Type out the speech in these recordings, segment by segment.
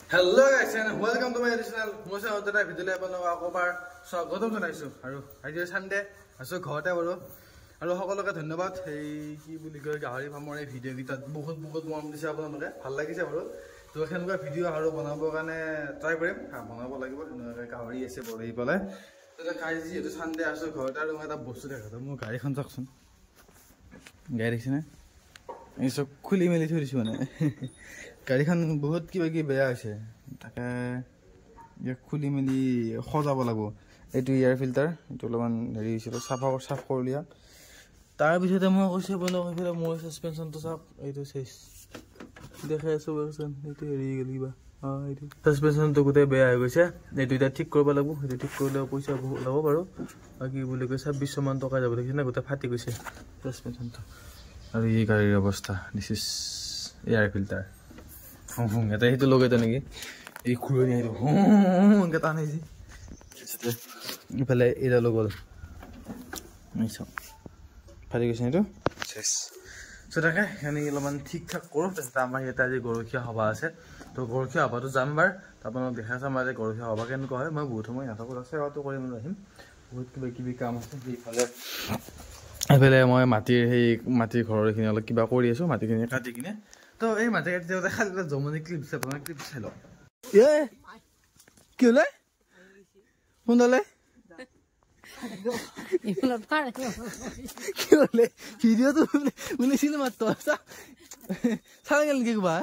Hello guys and welcome to my channel. Moi sa otara video banaw akobar স্বাগতম জনাইছো আৰু আজি Sunday আছো ঘৰতে বৰো আৰু সকলোকে ধন্যবাদ এই কি বুলি কয় গাহৰি ফাৰ্মৰ এই ভিডিও গিতাত বহুত মৰম দিছে আপোনালোকে ভাল লাগিছে বৰো তো এখনকা ভিডিও আৰু বনাবৰ কাৰণে ট্ৰাই কৰিম বনাব লাগিব এনেকা গাহৰি আছে বৰো এই পলে তো কাজি এটো সানডে আছো ঘৰতে আৰু এটা বস্তু দেখাতো মোৰ গাড়ীখন চাকচোন গাড়ী দেখিছেনে এই সব খুলি মেলি থৈ দিছো মানে গাড়ীখন বহুত কিবা কি বেয়া হৈছে তাকে খুলি মেলি সজাব লাগিব এইটো এয়াৰ ফিল্টাৰ এইটো অলপমান হেৰি হৈছিল সাফ কৰিলিয়া তাৰ পিছতে মই কৈছে বলক এইফালে মোৰ সাসপেনশনটো সাফ এইটো চেছ দেখাই আছো বৰচন এইটো হেৰি গলি বা এইটো সাসপেনশনটো গোটে বেয়া হৈ গৈছে এইটো এটা ঠিক কৰিব লাগিব এইটো ঠিক কৰিলে পইচা বহুত ল'ব বাৰু বাকি বুলি কৈ 2600 মান টকা যাব দেখিছ না গোটে ফাটি গৈছে সাসপেনশনটো আৰু এই গাড়ীৰ অৱস্থা দিস ইজ এয়াৰ ফিল্টাৰ এটা হেতু লগাইতো নেকি এই খুৰনি আইলো এনেকা টান আইছি ইফালে এটা লগল নিছো ফাটি গৈছে এইটো চেছ সো তাকে এনে অলপমান ঠিক ঠাক কৰো তাৰপিছত আমাৰ এটা যে গৰখীয়া সভা আছে তো গৰখীয়া সভাটো যামবাৰ আপোনাক দেখাইছা মাজে গৰখীয়া সভা কেনেকুৱা হয় মই বহুত সময় নাথাকো সেৱাটো কৰিম আহিম বহুত কিবা কাম আছে এইফালে মই মাটিৰ ঘৰৰখিনি অলপ কিবা কৰি আছো মাটিখিনি কাটি কিনে তো এই মাটি কাটি দিওঁতে খালি জমনি ক্লিপ চাই লওঁ কি হলে শুনলে কি হলে ভিডিওটো উলিয়াইছিল মাত্ৰ চাই গেল নেকি কিবা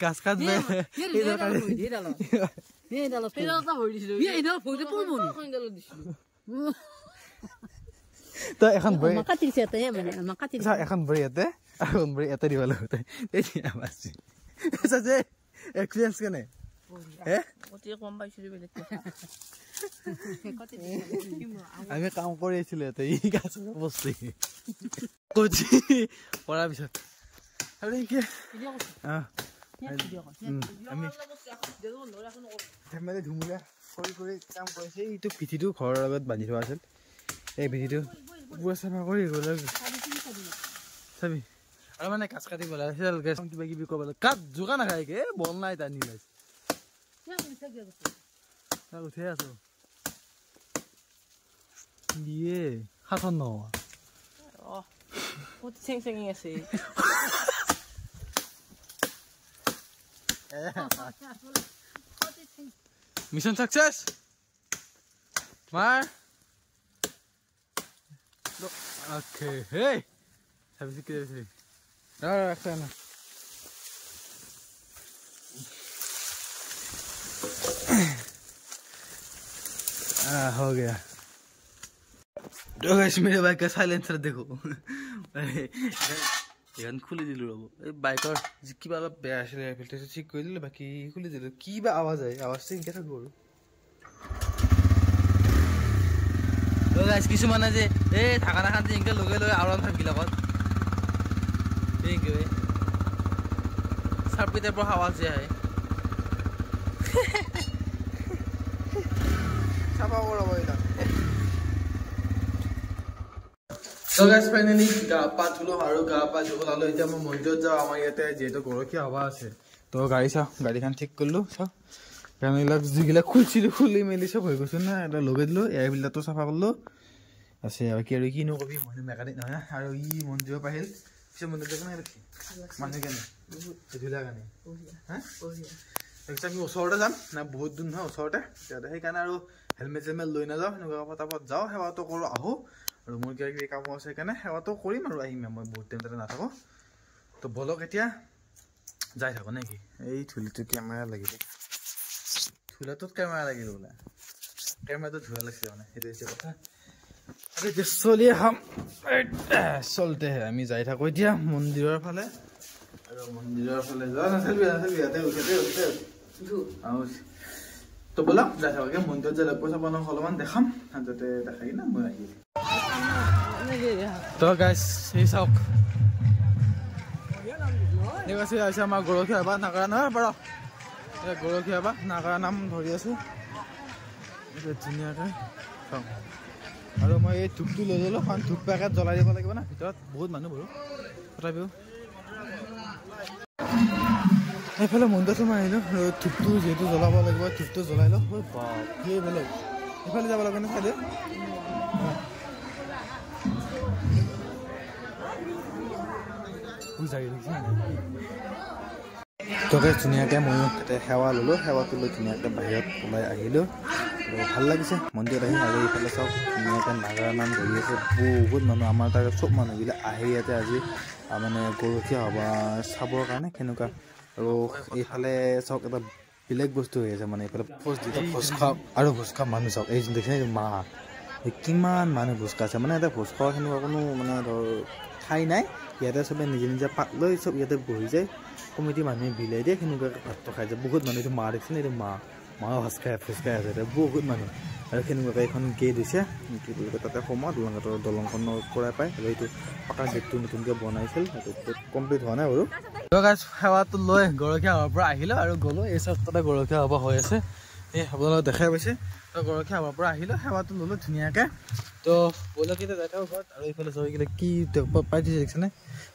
কাজ তো এখন বই এখন বই ইয়াতে এখন বই ইয়াতে দিব লাগিব তেতিয়া বাছি যে এক্সপেৰিয়েন্স কেনে হে কম পাইছিলো আমি কাম কৰি আছিলো ইয়াতে এই গাছ বস্তি কচি কৰাৰ পিছত আৰু কি আমি ধেমালি ধুমুলা কৰি কাম কৰিছে এইটো পিঠিটো ঘৰৰ লগত বান্ধি থোৱা আছিল এই পিঠিটো পুৰা চাফা কৰি গ'ল চাবি আৰু মানে কাজ কাটিব লাগে কিবা কিবি ক'ব লাগে কাট জোকা নাখায়কে বল নাই টানি লাইছে উঠে আছো ইয়ে সাতন নহয় চেং আছে Mission success. Mar. Okay. Hey. Habis kita di sini. Dah sana. हो गया. तो गाइस मेरे बाइक का साइलेंसर देखो. এখন খুলি দিলো ৰব এই বাইকৰ কিবা অলপ বেয়া আছিল ফিল্টাৰটো ঠিক কৰি দিলে বাকি খুলি দিলো কিবা আৱাজ আহে আৱাজটো ইনকে থাকব আৰু তো গাইস কিছুমানে যে এই ঢাকানা খান ইনকে লগে লগে আউৰান থাক বিলাকত এই কি হয় সাপিতে পৰা আৱাজ আহে চাপা কৰব এটা So guys finally gapa thulo haru gapa jolalo eta mo monjot jao amar yate jeto gorokhia hoba ase to gari khan thik korlu so kanila jigila khulchilu khuli meli sob hoy gosun na eta loge dilo air filter to safa korlu ase aba ki aru ki no kobi moi mechanic na aru I monjo pahil se monjo dekna rakhi mane kene dhula gane ha ekta mi osorte jam na bahut dun na osorte eta he kana aru helmet loi na jao nuga patapot jao hewa to koro aho আৰু মোৰ কি কাম আছে কেনে হেৱাটো কৰিম আৰু আহিম মই বহুত টাইম তাতে নাথাকো তো বলক এতিয়া যাই থাকো নেকি এই থুলিটো কেমেৰা লাগিব থুলাটোত কেমেৰা লাগিব বলা কেমেৰাটো ধুৱা লাগিছে মানে সেইটো হৈছে কথা আৰে যে চলি হাম চলতে আমি যাই থাকো এতিয়া মন্দিৰৰ ফালে আৰু মন্দিৰৰ ফালে যোৱা নাছিল ইয়াতে উঠে তো বলা যাই থাকো মন্দিৰত যাই পইচা পানো অলপমান দেখাম যাতে দেখাই না মই আহি তো গাইস এই চাওক Ini masih sama guru kita, Pak. Nakaran apa, bro? গৰখীয়া বা নাগা নাম ধৰি আছো ধুনীয়াকৈ চাওঁ আৰু মই এই ধূপটো লৈ ল'লোঁ কাৰণ ধূপ পেকেট জ্বলাই দিব লাগিব না ভিতৰত বহুত মানুহ বাৰু তথাপিও এইফালে মন্দিৰটো মই আহিলোঁ ধূপটো যিহেতু জ্বলাব লাগিব ধূপটো জ্বলাই লওঁ বাপৰে বেলেগ এইফালে যাব লাগে নে চাইডে তবে ধুনীয়াকৈ ময়ো তাতে সেৱা ল'লোঁ সেৱাটো লৈ ধুনীয়াকৈ বাহিৰত ওলাই আহিলোঁ আৰু ভাল লাগিছে মন্দিৰত আহি আৰু এইফালে চাওক ধুনীয়াকৈ নাগাৰা নাম ধৰি আছে বহুত মানুহ আমাৰ তাৰে চব মানুহবিলাক আহে ইয়াতে আজি মানে গৰখীয়া সভা চাবৰ কাৰণে কেনেকুৱা আৰু এইফালে চাওক এটা বেলেগ বস্তু হৈ আছে মানে এইফালে ভোজ খোৱা আৰু ভোজ খোৱা মানুহ চাওক এই দেখিছে মাহ কিমান মানুহ ভোজ খাইছে মানে এটা ভোজ খোৱা সেনেকুৱা কোনো মানে ধৰ ঠাই নাই ইয়াতে চবে নিজে নিজে পাত লৈ চব ইয়াতে বহি যায় কমিটি মানুহে বিলাই দিয়ে সেনেকুৱাকৈ ভাতটো খাই যায় বহুত মানুহ এইটো মাহ দেখিছে এইটো মাহ ভোজ খাই আছে এতিয়া বহুত মানুহ আৰু সেনেকুৱাকৈ এখন গেট হৈছে কি বুলি কয় তাতে সোমোৱা দলংখনৰ পৰাই পায় আৰু এইটো পকা গেটটো নতুনকৈ বনাইছিল সেইটো কমপ্লিট হোৱা নাই বাৰু সেৱাটো লৈ গৰখীয়া সভাৰ পৰা আহিলোঁ আৰু গ'লোঁ এই চব তাতে গৰখীয়া সভা হৈ আছে এই আপোনালোকে দেখাই পাইছে তো গৰখীয়া সভাৰ পৰা আহিলোঁ সেৱাটো ল'লোঁ ধুনীয়াকৈ তো ব'লকেইটা যাই থাকোঁ ঘৰত আৰু এইফালে চবকেইটা কি পাই দিছে দেখিছেনে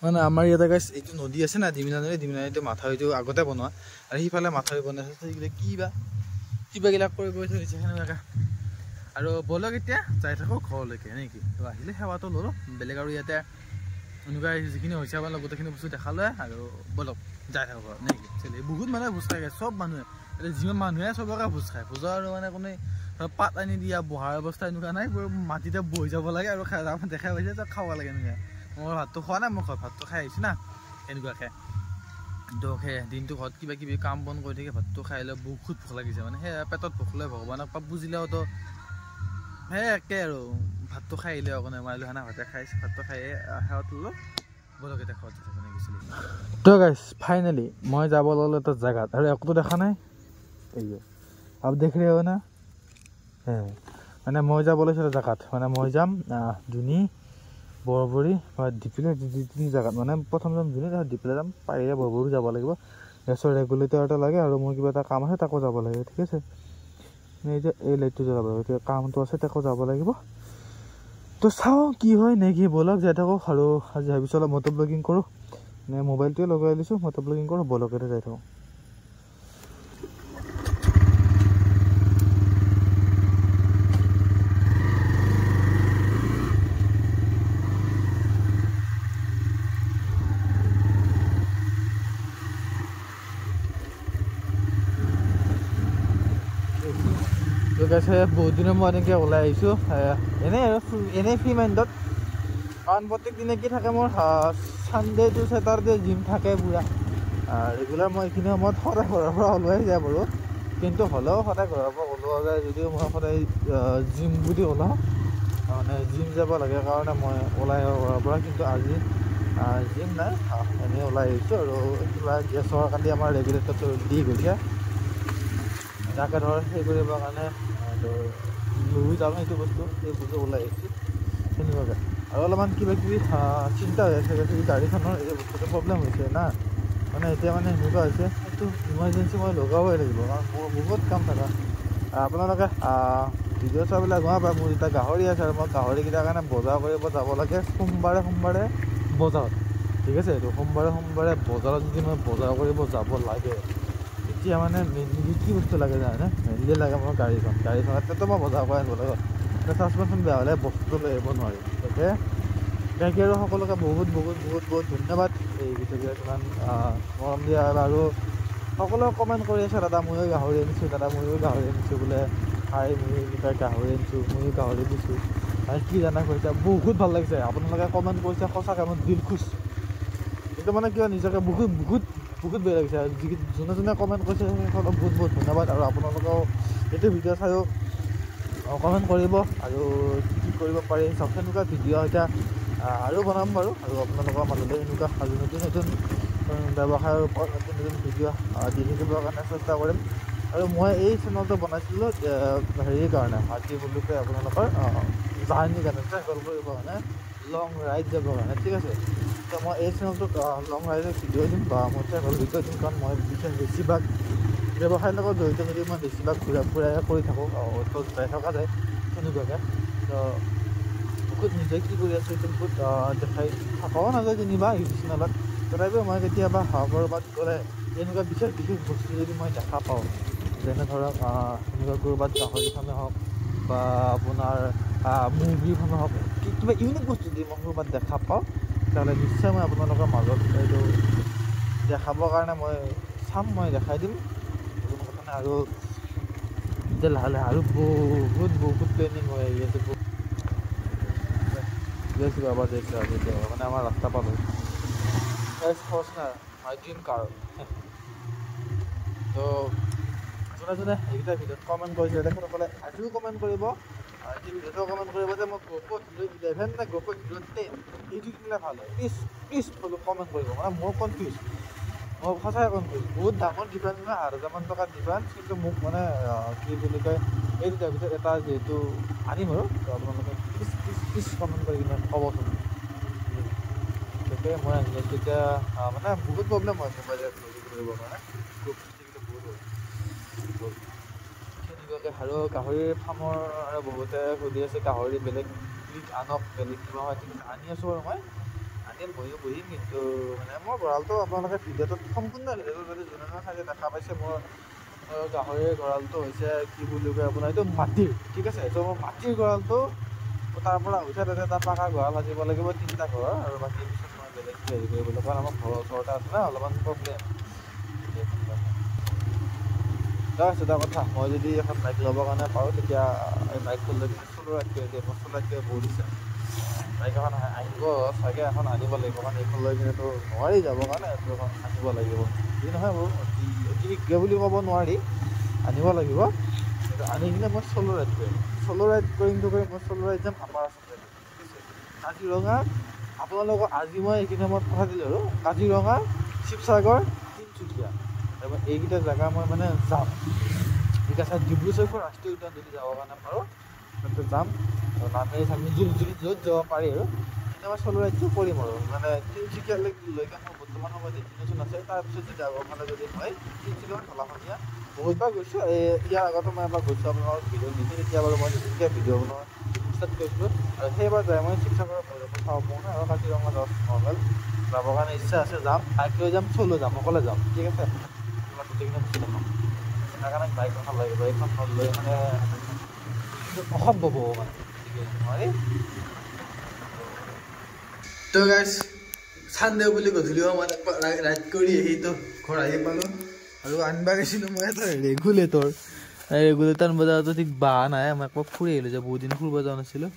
মানে আমাৰ ইয়াতে গাইছ এইটো নদী আছে না ডিমিনা নদীটো মাথাউৰিটো আগতে বনোৱা আৰু সিফালে মাথাউৰি বনাইছে সেইকেইটা কিবাবিলাক কৰি থৈ দিছে সেনেকুৱাকৈ আৰু ব'লক এতিয়া যাই থাকোঁ ঘৰলৈকে নেকি তো আহিলে সেৱাটো ল'লোঁ বেলেগ আৰু ইয়াতে এনেকুৱা যিখিনি হৈছে আপোনালোক গোটেইখিনি বস্তু দেখালে আৰু ব'লক যাই থাকোঁ ঘৰত নেকি চলি বহুত মানুহে ভোজ খাই চব মানুহে এতিয়া যিমান মানুহে চবকে ভোজ খায় ভোজৰ আৰু মানে কোনে পাত আনি দিয়া বহাৰ অৱস্থা এনেকুৱা নাই মাটিতে বহি যাব লাগে আৰু দেখাই পাইছে যে খাব লাগে এনেকৈ মই ভাতটো খোৱা নাই মই ভাতটো খাই আহিছোঁ না এনেকুৱাকৈ তো সেই দিনটো ঘৰত কিবা কিবি কাম বন কৰি থাকে ভাতটো খাই লৈ বহুত ভোক লাগিছে মানে সেই পেটত ভোক লৈ ভগৱানক পাপ বুজিলেওতো সেই একে আৰু ভাতটো খাই আহিলে অকণে মাৰিলোঁ সেনা ভাতে খাইছোঁ ভাতটো খাই সেৱাটো ল'লোঁ ব'লক এতিয়া ঘৰত গৈছিলোঁ তো গাইছ ফাইনেলি মই যাব ল'লোঁ এটা জেগাত আৰু একোতো দেখা নাই এই আপ দেখি হ'ব না মানে মই যাব লৈছোঁ এটা জেগাত মানে মই যাম ধুনী বৰবৰী বা ডিপিলে দুই তিনি জেগাত মানে প্ৰথম যাম ধুনী তাৰপিছত ডিপিলে যাম পাৰিলে বৰবৰী যাব লাগিব গেছৰ ৰেগুলেটৰ এটা লাগে আৰু মোৰ কিবা এটা কাম আছে তাকো যাব লাগিব ঠিক আছে এই যে এই লাইটটো জ্বলাব লাগিব এতিয়া কামটো আছে তাকো যাব লাগিব তো চাওঁ কি হয় নেকি ব'লক যাই থাকোঁ আৰু আজি ভাবিছোঁ অলপ মটৰ ব্লগিং কৰোঁ নে মোবাইলটোৱে লগাই লৈছোঁ মটৰ ব্লগিং কৰোঁ ব'লকতে যাই থাকোঁ বহুত দিনৰ মই এনেকৈ ওলাই আহিছোঁ এনেই ফ্ৰী মাইণ্ডত কাৰণ প্ৰত্যেক দিনে কি থাকে মোৰ ছানডে টু ছেটাৰডে জিম থাকে পুৰা ৰেগুলাৰ মই এইখিনি সময়ত সদায় ঘৰৰ পৰা ওলোৱাই যায় বাৰু কিন্তু হ'লেও সদায় ঘৰৰ পৰা ওলোৱা যায় যদিও মই সদায় জিম বুলি ওলাওঁ মানে জিম যাব লাগে কাৰণে মই ওলাই আহোঁ ঘৰৰ পৰা কিন্তু আজি জিম নাই এনেই ওলাই আহিছোঁ আৰু কিবা গেছৰ কাৰণে আমাৰ ৰেগুলেটৰটো দি গৈছে তাকে ধৰ সেই কৰিবৰ কাৰণে লৈ যাম সেইটো বস্তু সেই বস্তু ওলাই আহিছোঁ সেনেকুৱাকৈ আৰু অলপমান কিবা কিবি চিন্তা হৈ আছে গাড়ীখনৰ এই বস্তুটো প্ৰব্লেম হৈছে না মানে এতিয়া মানে সেনেকুৱা হৈছে সেইটো ইমাৰ্জেঞ্চি মই লগাবই লাগিব কাৰণ মোৰ বহুত কাম থকা আপোনালোকে ভিডিঅ' চাবলৈ গম পায় মোৰ এতিয়া গাহৰি আছে আৰু মই গাহৰিকেইটাৰ কাৰণে বজাৰ কৰিব যাব লাগে সোমবাৰে বজাৰত ঠিক আছে এইটো সোমবাৰে বজাৰত যদি মই বজাৰ কৰিব যাব লাগে এতিয়া মানে মেইনলি কি বস্তু লাগে জানে মেইনলি লাগে মোৰ গাড়ীখনতো মই বজাৰ কৰি আনিব লাগিব এতিয়া ছাছপেনশ্যন বেয়া হ'লে বস্তুটো লৈ আহিব নোৱাৰিম গতিকে বাকী আৰু সকলোকে বহুত ধন্যবাদ এই ভিডিঅ'বিলাক ইমান মৰম দিয়া আৰু সকলোৱে কমেণ্ট কৰি আছে দাদা ময়ো গাহৰি আনিছোঁ বোলে খাই ময়ো কিবা গাহৰি আনিছোঁ ময়ো গাহৰি দিছোঁ আৰু কি জানা কৈছে বহুত ভাল লাগিছে আপোনালোকে কমেণ্ট কৰিছে সঁচাকৈ মোৰ দিল খুচ কিন্তু মানে কিবা নিজকে বহুত বেয়া লাগিছে আৰু যোনে কমেণ্ট কৰিছে সেইসকলক বহুত ধন্যবাদ আৰু আপোনালোকেও এইটো ভিডিঅ' চায়ো কমেণ্ট কৰিব আৰু কি কৰিব পাৰি চব সেনেকুৱা ভিডিঅ' এতিয়া আৰু বনাম বাৰু আৰু আপোনালোকৰ মাজলৈ এনেকুৱা আৰু নতুন ব্যৱসায়ৰ ওপৰত নতুন ভিডিঅ' দি থাকিবৰ কাৰণে চেষ্টা কৰিম আৰু মই এই চেনেলটো বনাইছিলোঁ হেৰিৰ কাৰণে কি বুলি কয় আপোনালোকৰ জাৰ্ণিৰ কাৰণে ট্ৰেভেল কৰিবৰ কাৰণে লং ৰাইড যাবৰ কাৰণে ঠিক আছে তো মই এই চেনেলটোত লং ৰাইডৰ ভিডিঅ' দিম বা মই ট্ৰেভেল ভিডিঅ' দিম কাৰণ মই বেছিভাগ ব্যৱসায়ৰ লগত জড়িত যদি মই বেছিভাগ ঘূৰা ফুৰাই কৰি থাকোঁ তো যাই থকা যায় তেনেকুৱাকৈ তো বহুত নিজে কি কৰি আছোঁ এইটো বহুত দেখাই থকাও নাযায় যেনিবা ইউটিউব চেনেলত তথাপিও মই কেতিয়াবা ক'ৰবাত গ'লে এনেকুৱা বিশেষ বস্তু যদি মই দেখা পাওঁ যেনে ধৰক এনেকুৱা ক'ৰবাত গাহৰি ফাৰ্মে হওক বা আপোনাৰ মুৰ্গী ফাৰ্মে হওক কিবা ইউনিক বস্তু যদি মই ক'ৰবাত দেখা পাওঁ তেতিয়াহ'লে নিশ্চয় মই আপোনালোকৰ মাজত এইটো দেখাবৰ কাৰণে মই চাম মই দেখাই দিম কোনো কথা নাই আৰু এতিয়া লাহে লাহে আৰু বহুত প্লেনিং হৈ আহি আছে বাবা দেখি মানে আমাৰ ৰাস্তা পালোঁ মাই ড্ৰিম কাৰ তো যোনে এইকেইটা ভিডিঅ'ত কমেণ্ট কৰিছে তেখেতসকলে আজিও কমেণ্ট কৰিব ভিডিঅ'টো কমেণ্ট কৰিব যে মই গ্ৰুপত হিৰ' 11 নে গ্ৰুপত হিৰ' 10 এইটো কিনিলে ভাল হয় প্লিজ কমেণ্ট কৰিব মানে মোৰ কনফিউজ মই সঁচাই কনফিউজ বহুত ডাঙৰ ডিফাৰেঞ্চ নহয় 8,000 টকাৰ ডিফাৰেঞ্চ কিন্তু মোক মানে কি বুলি কয় এই দুটাৰ ভিতৰত এটা যিহেতু আনিম আৰু তো আপোনালোকে প্লিজ কমেণ্ট কৰি কিনে ক'বচোন গতিকে মই আনি আছোঁ এতিয়া মানে বহুত প্ৰব্লেম হয় মোবাইলত লগ কৰিবৰ কাৰণে গ্ৰুপ বহুত তেনেকুৱাকৈ আৰু গাহৰিৰ ফাৰ্মৰ আৰু বহুতে সুধি আছে গাহৰি বেলেগ আনক বেলেগ কিবা হয় ঠিক আনি আছোঁ আৰু মই আনিম বহিম কিন্তু মানে মোৰ গঁৰালটো আপোনালোকে ভিডিঅ'টোত সম্পূৰ্ণ ভিডিঅ'টো যদি যোনে চাগে দেখা পাইছে মোৰ গাহৰিৰ গঁৰালটো হৈছে কি বুলি কয় আপোনাৰ এইটো মাটিৰ ঠিক আছে এইটো মোৰ মাটিৰ গঁৰালটো তাৰ পৰা উঠাই তাতে এটা পাকা গঁৰাল সাজিব লাগিব 3টা ঘৰ আৰু বাকী পিছত মই বেলেগ হেৰি কৰিবলৈ কাৰণ আমাৰ ঘৰৰ ওচৰতে আছে না অলপমান প্ৰব্লেম এটা কথা মই যদি এখন বাইক ল'বৰ কাৰণে পাৰোঁ তেতিয়া এই বাইকখন লৈ কিনে চলোৱা বহুত ইচ্ছা বাইক এখন আহিব চাগে এখন আনিব লাগিব কাৰণ এইখন লৈ কিনেতো নোৱাৰি যাবৰ কাৰণে এইটো এখন আনিব লাগিব যি নহয় মোৰ অতি শীঘ্ৰে বুলি ক'ব নোৱাৰি আনিব লাগিব কিন্তু আনি কিনে মই চ'ল' ৰাইড কৰিম মই চ'ল' ৰাইড যাম আমাৰ আচলতে কাজিৰঙা আপোনালোকক আজি মই এইখিনি সময়ত কথা দিলোঁ আৰু কাজিৰঙা শিৱসাগৰ তিনিচুকীয়া আৰু এইকেইটা জেগা মই মানে যাম ঠিক আছে ডিব্ৰুচৈখোৱা ৰাষ্ট্ৰীয় উদ্যান যদি যাবৰ কাৰণে পাৰোঁ তাতে যাম আৰু নামেৰি চামেৰি য'ত যাব পাৰি আৰু তেতিয়া মই চ'ল' ৰাইডটো কৰিম আৰু মানে তিনিচুকীয়ালৈকে মোৰ বৰ্তমান সময়ত ডেষ্টিনেশ্যন আছে তাৰপিছত যদি আগৰ ফালে যদি হয় তিনিচুকীয়া ঢলাশদিয়া বহুতবাৰ গৈছোঁ ইয়াৰ আগতো মই এবাৰ গৈছোঁ আপোনালোকক ভিডিঅ' দিছোঁ তেতিয়া বাৰু মই নতুনকৈ ভিডিঅ' বনোৱা ষ্টাৰ্ট কৰিছিলোঁ আৰু সেইবাৰ যাই মই শিৱসাগৰৰ ভৈৰৱকুণ্ড চাব পৰা নাই আৰু কাজিৰঙা নৰ্মেল যাবৰ কাৰণে ইচ্ছা আছে যাম বাইক লৈ যাম চ'ল' যাম অকলে যাম ঠিক আছে গোটেইখিনি বস্তু দেখাম সেইকাৰণে বাইক এখন লাগিব এইখন লৈ মানে অসম্ভৱ হ'ব মানে নোৱাৰি তো গাইজ চানডে বুলি গধূলি সময়ত ৰাইড কৰি আহিতো ঘৰ আহি পালোঁ আৰু আনিব গৈছিলোঁ মই এটা ৰেগুলেটৰ বজাৰতো ঠিক বাঁহ নাই মই একবাৰ ফুৰি আহিলোঁ যে বহুত দিন ফুৰিব যোৱা নাছিলোঁ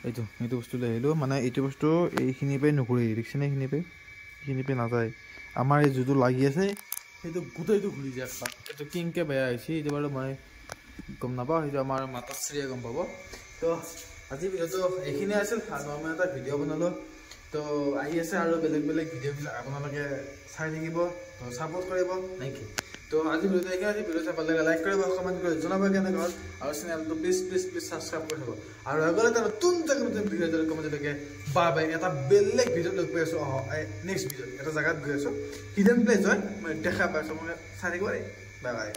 এইটো বস্তু লৈ আহিলোঁ মানে এইটো বস্তু এইখিনিৰ পৰাই নুঘূৰি দেখিছেনে এইখিনি পাই নাযায় আমাৰ এই যোনটো লাগি আছে সেইটো গোটেইটো ঘূৰি যায় একবাৰ এইটো কিংকে বেয়া হৈছে এইটো বাৰু মই গম নাপাওঁ সেইটো আমাৰ মাতাশ্ৰীয়ে গম পাব তো আজি ভিডিঅ'টো এইখিনিয়ে আছিল আৰু মই এটা ভিডিঅ' বনালোঁ তো আহি আছে আৰু বেলেগ ভিডিঅ'বিলাক আপোনালোকে চাই থাকিব তো ছাপোৰ্ট কৰিব নেকি তো আজি ভিডিঅ'টো এইখিনি ভিডিঅ' চাই ভাল লাগে লাইক কৰিব কমেণ্ট কৰি জনাব কেনেকৈ হ'ল আৰু চেনেলটো প্লিজ ছাবস্ক্ৰাইব কৰি থ'ব আৰু আগলৈ এটা নতুন ভিডিঅ' কমেণ্টলৈকে বাই এটা বেলেগ ভিডিঅ'ত লগ পাই আছোঁ নেক্সট ভিডিঅ'ত এটা জেগাত গৈ আছোঁ হিডেন প্লেচ হয় মই দেখা পাইছোঁ মই চাই থাকিব বাই